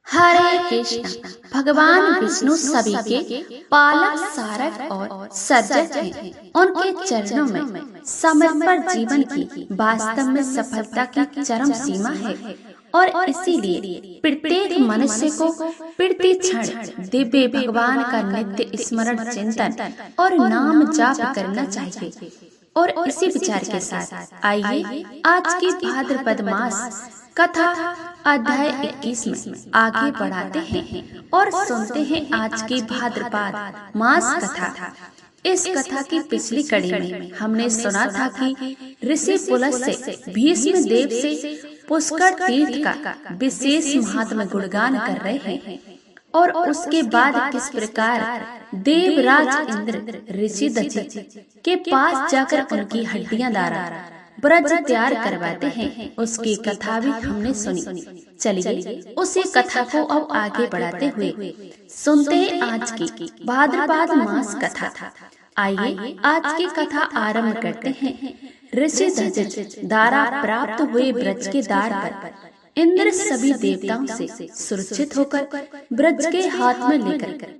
हरे कृष्ण। भगवान विष्णु सभी के पालक, सारक और सर्जक हैं। उनके चरणों में समर्पण जीवन की वास्तव में सफलता की चरम सीमा है और इसीलिए प्रत्येक मनुष्य को प्रति क्षण दिव्य भगवान का नित्य स्मरण, चिंतन और नाम जाप करना चाहिए। और इसी विचार के साथ आइए आज की भाद्रपद मास कथा अध्याय 21 में आगे बढ़ाते हैं और सुनते हैं आज की भाद्रपद मास कथा। इस कथा की पिछली कड़ी में हमने सुना था कि ऋषि पुलस्त से भीष्म देव से पुष्कर तीर्थ का विशेष महात्म्य गुणगान कर रहे हैं और उसके बाद किस प्रकार देवराज इंद्र ऋषि दधिच के पास जाकर उनकी हड्डियां द्वारा ब्रज तैयार करवाते हैं, उसकी कथा भी हमने सुनी। चलिए उसी कथा को अब आगे बढ़ाते हुए सुनते हैं आज की भाद्रपद मास कथा। आइए आज की कथा आरंभ करते हैं। ऋषि दधिच द्वारा प्राप्त हुए ब्रज के द्वार पर इंद्र सभी देवताओं से सुरक्षित होकर ब्रज के हाथ में लेकर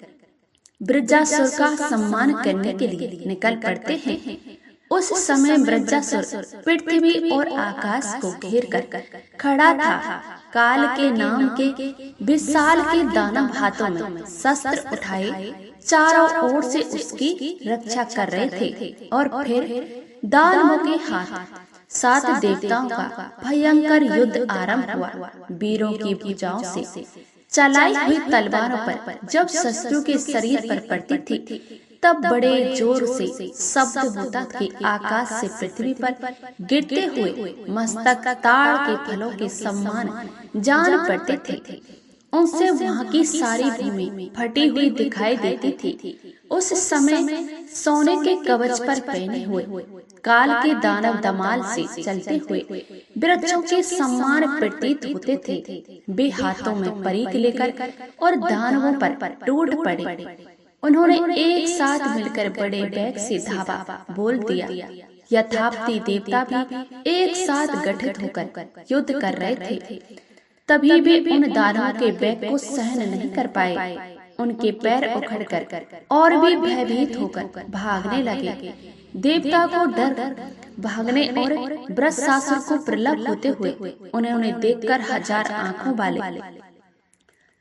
ब्रजासुर का सम्मान करने के लिए निकल पड़ते हैं। उस समय ब्रजासुर पृथ्वी और आकाश को घेर कर खड़ा था। काल के नाम के विशाल के दानव हाथों में शस्त्र उठाए चारों ओर से उसकी रक्षा कर रहे थे और फिर दानवों के हाथ सात देवताओं का भयंकर युद्ध आरंभ हुआ। वीरों की भुजाओं से चलाई हुई तलवारों पर जब शत्रु के शरीर पर पड़ती थी तब बड़े जोर से शब्द होता कि आकाश से पृथ्वी पर गिरते हुए मस्तक ताड़ के फलों के समान जान पड़ते थे। उनसे वहाँ की सारी भूमि फटी हुई दिखाई देती थी। उस समय सोने के कवच पर पहने हुए काल के दानव दमाल से चलते हुए वृक्षों के सम्मान प्रतीत होते थे। वे हाथों में परीख लेकर और दानवों पर टूट पड़े। उन्होंने एक साथ मिलकर बड़े वेग से धावा बोल दिया। यथापति देवता भी एक साथ गठित होकर युद्ध कर रहे थे। तभी भी उन दानवों के वेग को सहन नहीं कर पाए। उनके पैर उखड़कर और भी भयभीत होकर भागने लगे। देवता को डर भागने और वृषासुर को प्रलभ होते हुए उन्हें देखकर हजार आंखों वाले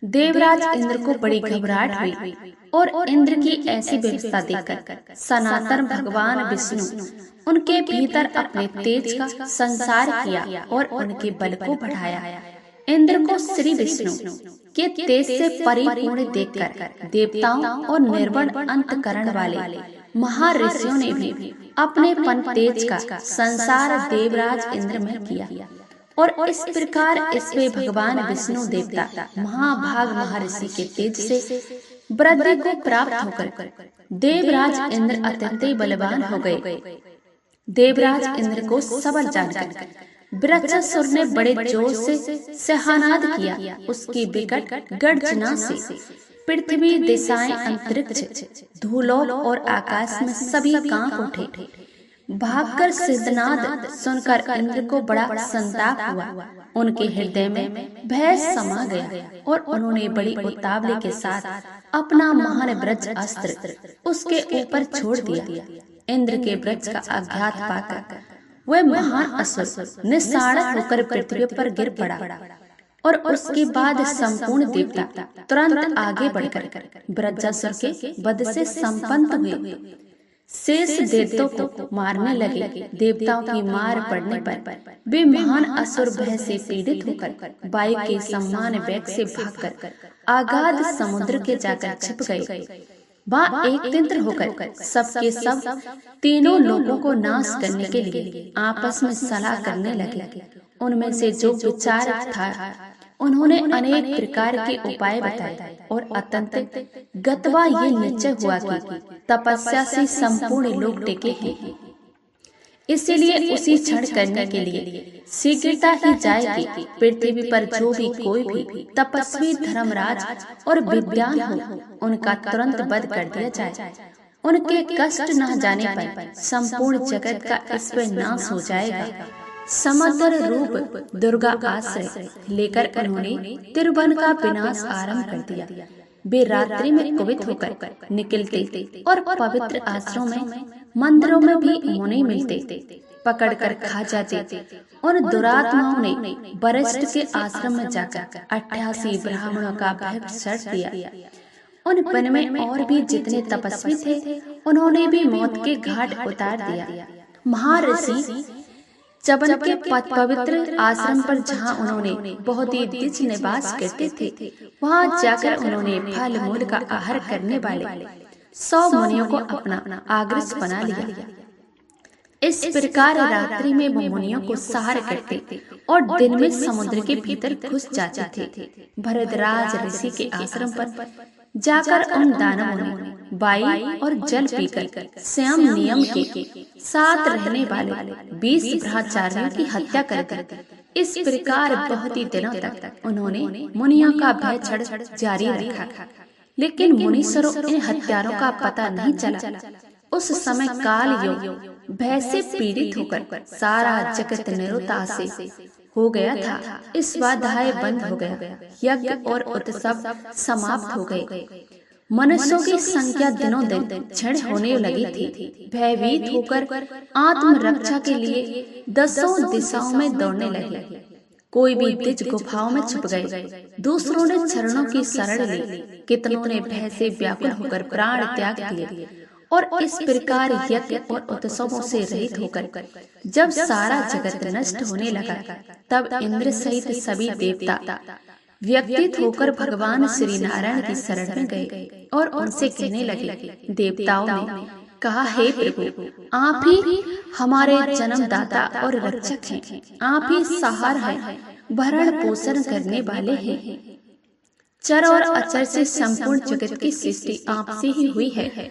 देवराज इंद्र को बड़ी घबराहट हुई और इंद्र की ऐसी व्यवस्था देखकर सनातन भगवान विष्णु उनके भीतर अपने तेज का संसार किया और उनके बल को बढ़ाया। इंद्र को श्री विष्णु के तेज से परिपूर्ण देखकर देवताओं और निर्वण अंतकरण वाले महर्षियों ने भी अपने पन तेज का संसार देवराज इंद्र में किया और इस प्रकार इसमें भगवान विष्णु देवता महाभाग महर्षि के तेज से वृद्धि को प्राप्त होकर देवराज इंद्र अत्यंत बलवान हो गए। देवराज इंद्र को सबल जानकर वृक्षासुर ने बड़े जोर से सहनाद किया। उसकी विकट गर्जना से पृथ्वी, दिशाएं, अंतरिक्ष, धूलोक और आकाश में सभी कांप उठे। भागकर सिद्धनाद सुनकर इंद्र को बड़ा संताप हुआ। उनके हृदय में भय समा गया और उन्होंने बड़ी उतावली के साथ अपना महान ब्रज अस्त्र उसके ऊपर छोड़ दिया। इंद्र के ब्रज का आघात पाकर वह महान असुर निस्साड़क होकर पृथ्वी पर गिर पड़ा और उसके बाद संपूर्ण देवता तुरंत आगे बढ़कर ब्रजासुर के वध से संपन्न हुए। शेष देवताओं को मारने लगे। देवताओं की मार पड़ने पर वे महान असुर भय से पीड़ित होकर वायु के समान वेग से भागकर अगाध समुद्र के जाकर छिप गए। वहाँ एक तंत्र होकर सबके सब तीनों लोगों को नाश करने के लिए आपस में सलाह करने लगे। उनमें से जो विचार था उन्होंने अनेक प्रकार के उपाय बताए और अत्यंत गतवा ये निश्चय हुआ कि तपस्या से संपूर्ण लोग टिके हैं। इसीलिए उसी क्षण करने के लिए शीघ्रता ही जाएगी। पृथ्वी पर जो भी कोई भी तपस्वी, धर्मराज और विद्वान हो उनका तुरंत वध कर दिया जाए। उनके कष्ट न जाने पर संपूर्ण जगत का इस पर नाश हो जाएगा। समग्र रूप दुर्गा आश्रय लेकर उन्होंने तिरुवन का विनाश आरंभ कर दिया। वे रात्रि में कुपित होकर निकलते और पवित्र आश्रमों में, मंदिरों में भी उन्हें मिलते, पकड़कर खा जाते। उन दुरात्माओं ने वरिष्ठ के आश्रम में जाकर 88 ब्राह्मणों का भय सट दिया। उन वन में और भी जितने तपस्वी थे, उन्होंने भी मौत के घाट उतार दिया। महर्षि चवन के पवित्र आश्रम पर जहाँ उन्होंने बहुत ही द्विज निवास करते थे, वहाँ जाकर उन्होंने फल मूल का आहार करने वाले 100 मुनियों को अपना आग्रस बना लिया। इस प्रकार रात्रि में वो मुनियों को सहार करते और दिन में समुद्र के भीतर घुस जाते थे। भरद्वाज ऋषि के आश्रम पर जाकर उन दानवों ने वायु और जल पीकर स्वयं नियम के साथ रहने वाले 20 ब्रह्मचारियों की हत्या कर दी। इस प्रकार बहुत ही दिनों तक उन्होंने मुनियों का भय छड़ जारी रखा, लेकिन मुनीश्वरों इन हत्यारों का पता नहीं चला। उस समय काल योग भय से पीड़ित होकर सारा जगत निरुता से हो गया था। इस स्वाध्याय बंद हो गया, यज्ञ और उत्सव समाप्त हो गए। मनुष्यों की संख्या दिनों दिन क्षीण होने लगी थी। भयभीत होकर आत्मरक्षा के लिए 10 दिशाओं में दौड़ने लगे। कोई भी द्विज गुफाओं में छुप गए, दूसरों ने चरणों की शरण ली, कितनों ने भय से व्याकुल होकर प्राण त्याग दिए। और इस प्रकार यज्ञ और उत्सवों से रहित होकर जब सारा जगत नष्ट होने लगा, तब इंद्र सहित सभी देवता व्यक्तित होकर भगवान श्री नारायण की शरण में गए और उनसे कहने लगे। देवताओं ने कहा, हे प्रभु, आप ही हमारे जन्मदाता और रक्षक हैं, आप ही सहार हैं, भरण पोषण करने वाले हैं। चर और अचर से संपूर्ण जगत की सृष्टि आपसे ही हुई है।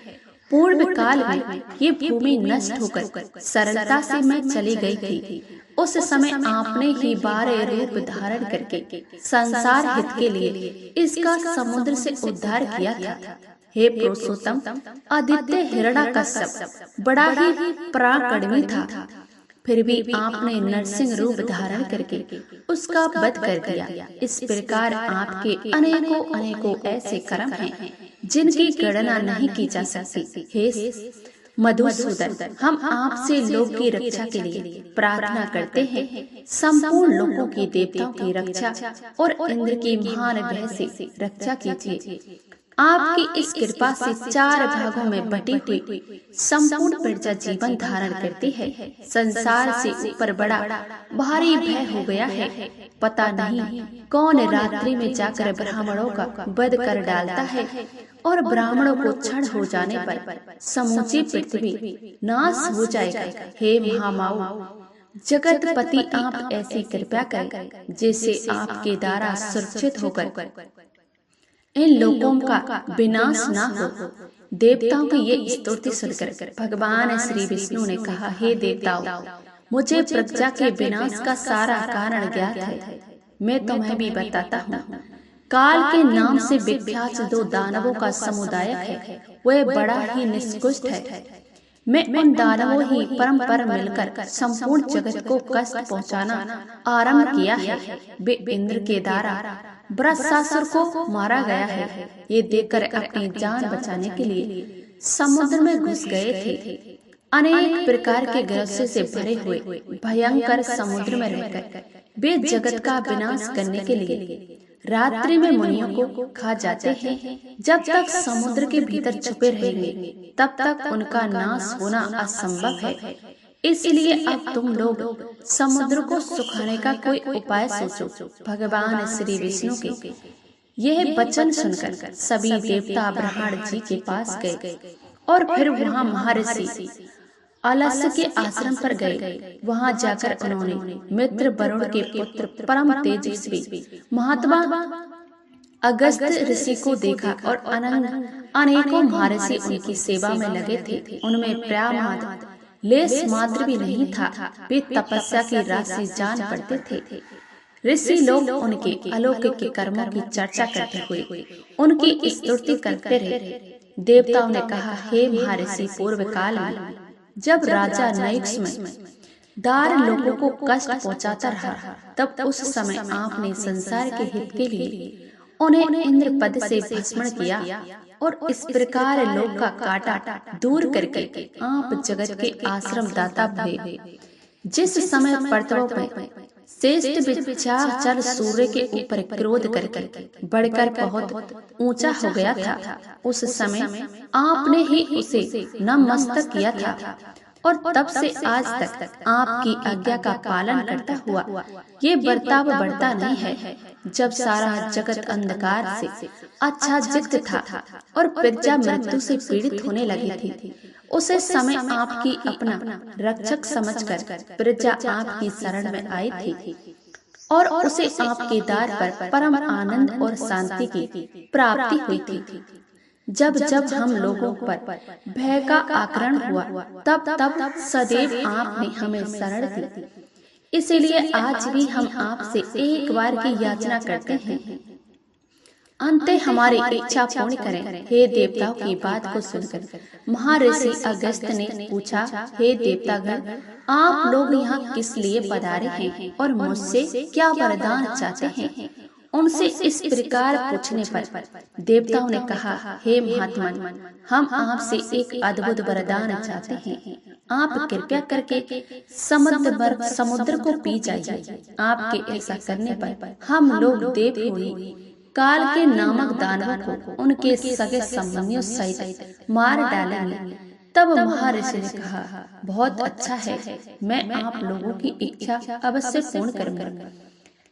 पूर्व काल में ये भूमि नष्ट होकर सरलता से मैं चली गई थी। उस समय आपने ही 12 रूप धारण करके संसार हित के लिए इसका समुद्र से उद्धार किया था। हे पुरुषोत्तम, आदित्य हिरण्यकश्यप बड़ा ही पराक्रमी था, फिर भी आपने नरसिंह रूप धारण करके उसका वध कर दिया। इस प्रकार आपके अनेकों ऐसे कर्म हैं जिनकी गणना नहीं की जा सकती। हे मधुसूदन, हम आपसे लोक की रक्षा के लिए प्रार्थना करते हैं। संपूर्ण लोगों की, देवताओं की रक्षा और इंद्र की महान भय से रक्षा कीजिए। आपकी इस कृपा से 4 भागों में बटी हुई संपूर्ण प्रजा जीवन धारण करती है। संसार से ऊपर बड़ा भारी भय हो गया है। पता नहीं कौन रात्रि में जाकर ब्राह्मणों का वध कर डालता है और ब्राह्मणों को क्षण हो जाने पर समूची पृथ्वी नाश हो जाएगा। हे महामाऊ जगतपति, आप ऐसी कृपा करें जिससे आपके द्वारा सुरक्षित होकर इन लोगों का विनाश ना हो। देवताओं की ये स्तुति सुनकर भगवान श्री विष्णु ने कहा, हे देवताओं, मुझे प्रजा के विनाश का सारा कारण ज्ञात है। मैं तुम्हें भी बताता हूँ। काल के नाम से विख्यात 2 दानवों का समुदाय है, वह बड़ा ही निष्कुष्ट है। मैं उन दानवों ही परम मिलकर संपूर्ण जगत को कष्ट पहुँचाना आरंभ किया है। वे इंद्र के द्वारा वृषासुर को मारा गया है। ये देखकर अपनी जान बचाने के लिए समुद्र में घुस गए थे। अनेक प्रकार के ग्रस्य से भरे हुए भयंकर समुद्र में रहकर वे जगत का विनाश करने के लिए रात्रि में मुनियों को खा जाते हैं। जब तक समुद्र के भीतर छुपे रहेंगे, तब तक उनका नाश होना असंभव है। इसलिए अब तुम लोग समुद्र को सुखाने का कोई उपाय सोचो। भगवान श्री विष्णु के यह वचन सुनकर सभी देवता ब्रह्मांड जी के पास गए और फिर वहाँ महर्षि आलस्य के आश्रम पर गए। वहाँ जाकर उन्होंने मित्र वरुण के पुत्र परम तेजस्वी महात्मा अगस्त ऋषि को देखा और अनेकों महर्षि उनकी सेवा में लगे थे। उनमें प्यार लेस मात्र भी नहीं था। वे तपस्या की राशि जान पड़ते थे। ऋषि लोग उनके अलौकिक कर्मों की चर्चा करते हुए उनकी स्तुति करते रहे। देवताओं ने कहा, हे महर्षि, पूर्व काल में जब राजा नैक्ष में दार लोगों को कष्ट पहुंचाता रहा, तब उस समय आपने संसार के हित के लिए उन्हें इंद्र पद से भस्मण किया और इस प्रकार लोक का काटा दूर करके आप जगत के आश्रम दाता हुए। जिस समय पर्वतों में श्रेष्ठ विंध्याचल सूर्य के ऊपर क्रोध करके बढ़कर बहुत ऊंचा हो गया था, उस समय आपने ही उसे नतमस्तक किया था और तब से आज तक आपकी आज्ञा का पालन करता हुआ ये बर्ताव बढ़ता नहीं है। जब सारा जगत अंधकार से आच्छादित था और प्रजा मृत्यु से पीड़ित होने लगी थी, उसे समय आपकी अपना रक्षक समझकर प्रजा आपकी शरण में आई थी और उसे आपके द्वार पर परम आनंद और शांति की प्राप्ति हुई थी। जब जब हम लोगों पर भय का आक्रमण हुआ, तब तब सदैव आपने हमें शरण दी। इसीलिए आज भी हम आपसे एक बार की याचना करते हैं, अंत हमारी इच्छा पूर्ण करें। हे देवताओं की बात को सुनकर महर्षि अगस्त्य ने पूछा, हे देवतागण, आप लोग यहाँ किस लिए पधारे हैं और मुझसे क्या वरदान चाहते हैं? उनसे इस प्रकार पूछने पर देवताओं ने कहा, हे महात्मन, हम आपसे एक अद्भुत वरदान चाहते हैं। आप कृपया करके समुद्र को पी जाइए। आपके ऐसा करने पर हम लोग देवयोनि काल के नामक दानव को उनके सगे संबंधियों सहित मार डालेंगे। तब महर्षि ने कहा, बहुत अच्छा है, मैं आप लोगों की इच्छा अवश्य पूर्ण करूंगा।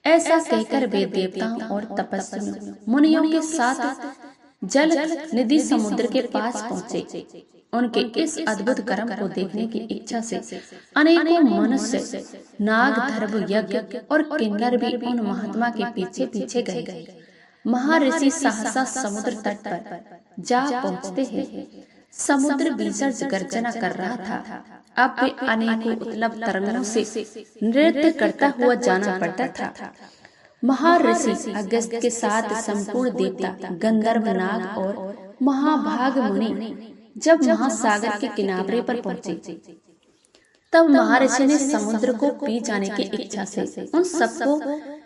ऐसा कहकर वे देवताओं और तपस्वियों मुनियों के साथ जल निधि समुद्र के पास पहुँचे। उनके इस अद्भुत कर्म को देखने की इच्छा से अनेकों मनुष्य, नाग, धर्म यज्ञ और किन्नर भी उन महात्मा के पीछे पीछे गए। महर्षि सहसा समुद्र तट पर जा पहुँचते हैं। समुद्र भीषण गर्जना कर रहा था। अब वे अनेकों उत्तम तरंगों से नृत्य करता हुआ जाना पड़ता था। महर्षि अगस्त्य के साथ संपूर्ण देवता, गंधर्व, नाग और महाभाग मुनि जब महासागर के किनारे पर पहुंचे, तब महर्षि ने समुद्र को पी जाने की इच्छा से उन सबको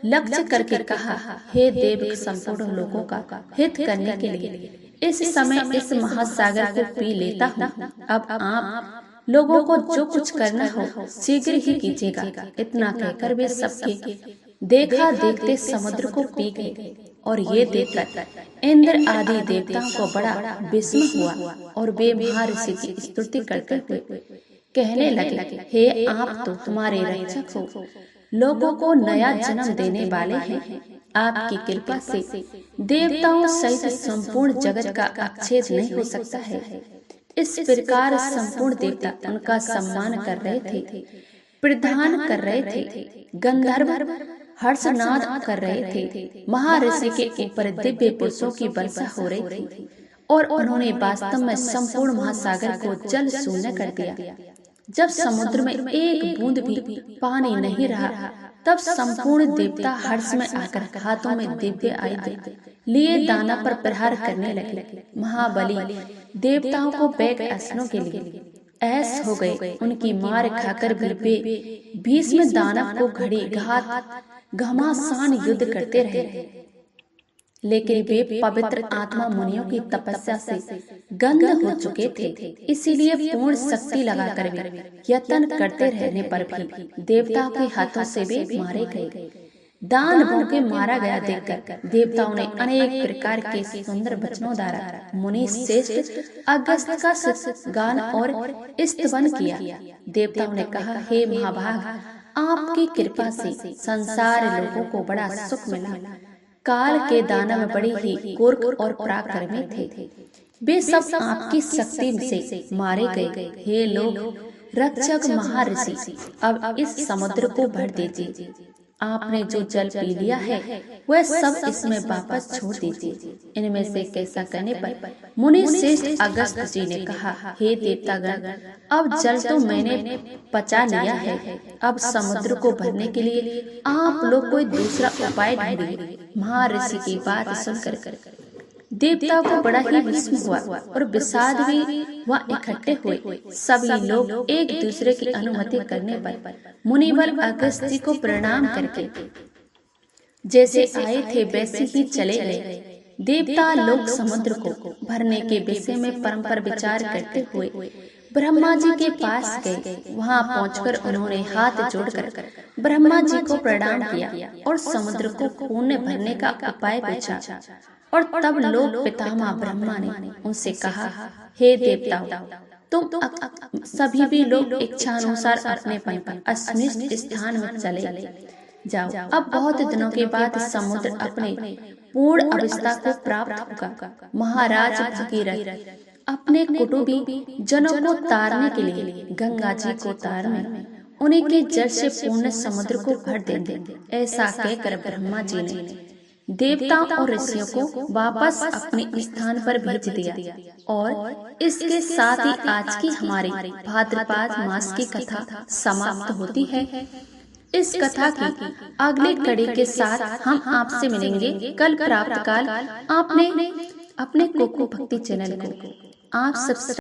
लक्ष्य करके कहा, हे देव, संपूर्ण लोगों का हित करने के लिए इस समय इस महासागर को पी लेता हूँ। अब आप लोगों को जो कुछ करना हो शीघ्र ही कीजिएगा। इतना कहकर वे सबके देखा देखते समुद्र को पी गए और ये देखकर इंद्र आदि देवताओं को बड़ा विस्मय हुआ और वे महर्षि की स्तुति करते हुए कहने लगे, हे आप तो हमारे रक्षक हो, लोगों को नया जन्म देने वाले हैं। आपकी कृपा से देवताओं सहित संपूर्ण जगत का आक्षेप नहीं हो सकता है। इस प्रकार संपूर्ण देवता उनका सम्मान कर रहे थे, प्रदान कर रहे थे, गंधर्व हर्षनाद कर रहे थे। महर्षि के ऊपर दिव्य पुरुषों की वर्षा हो रही थी और उन्होंने वास्तव में संपूर्ण महासागर को जल शून्य कर दिया। जब समुद्र में एक बूंद भी पानी नहीं रहा, तब संपूर्ण देवता हर्ष में आकर हाथों में दिव्य आयुध लिए दाना पर प्रहार करने लगे। महाबली देवताओं को बैक असनों के लिए ऐस हो गए। उनकी मार खाकर भी वे भीष्म दानव को घड़ी घमासान युद्ध करते रहे, लेकिन वे पवित्र आत्मा मुनियों की तपस्या से गंध हो चुके थे। इसीलिए पूर्ण शक्ति लगाकर वे यत्न करते रहने पर भी देवताओं के हाथों से वे मारे गए। दानवों के मारा गया देखकर देवताओं ने अनेक प्रकार के सुंदर वचनों द्वारा मुनि श्रेष्ठ अगस्त्य का गान और स्तवन किया। देवताओं ने कहा, हे महाभाग, आपकी कृपा से संसार लोगों को बड़ा सुख मिला। काल के दानव बड़े ही कुर्क और पराक्रमी थे, वे सब आपकी शक्ति से मारे गए। हे लोग रक्षक महर्षि, अब इस समुद्र को भर दीजिए। आपने जो जल पी लिया है वह सब इसमें वापस छोड़ दीजिए। इनमें से कैसा करने पर मुनि श्रेष्ठ अगस्त्य जी ने कहा, हे देवतागण, अब जल तो मैंने पचा लिया है, अब समुद्र को भरने के लिए आप लोग कोई दूसरा उपाय ढूंढिए। महर्षि की बात सुनकर देवताओं को बड़ा ही विस्मय हुआ और विषाद भी वहाँ इकट्ठे हुए। सभी लोग एक दूसरे की अनुमति करने पर मुनिवर अगस्त्य जी को प्रणाम करके जैसे आए थे वैसे ही चले गए। देवता लोग समुद्र को भरने के विषय में परस्पर विचार करते हुए ब्रह्मा जी के पास गए। वहां पहुंचकर उन्होंने हाथ जोड़कर ब्रह्मा जी को प्रणाम किया और समुद्र को पुण्य भरने का उपाय पूछा। और तब लोग पितामह ब्रह्मा ने उनसे कहा, हे देवताओं, तुम सभी भी लोग इच्छानुसार अपने अनिष्ट स्थान में चले जाओ। अब बहुत दिनों के बाद समुद्र अपने पूर्ण अवस्था को प्राप्त होगा। महाराज भगीरथ अपने कुटुंबी जनों को तारने के लिए गंगा जी को तारने उन्हीं के जल से पूर्ण समुद्र को भर देंगे। ऐसा कहकर ब्रह्मा जी ने देवताओं और ऋषियों को वापस अपने स्थान पर भेज दिया। और इसके साथ ही आज की हमारी भाद्रपद मास की कथा समाप्त होती है। इस कथा की अगली कड़ी के साथ हम आपसे मिलेंगे कल प्रातःकाल। आपने अपने कोको भक्ति चैनल को आप सब्सक्राइब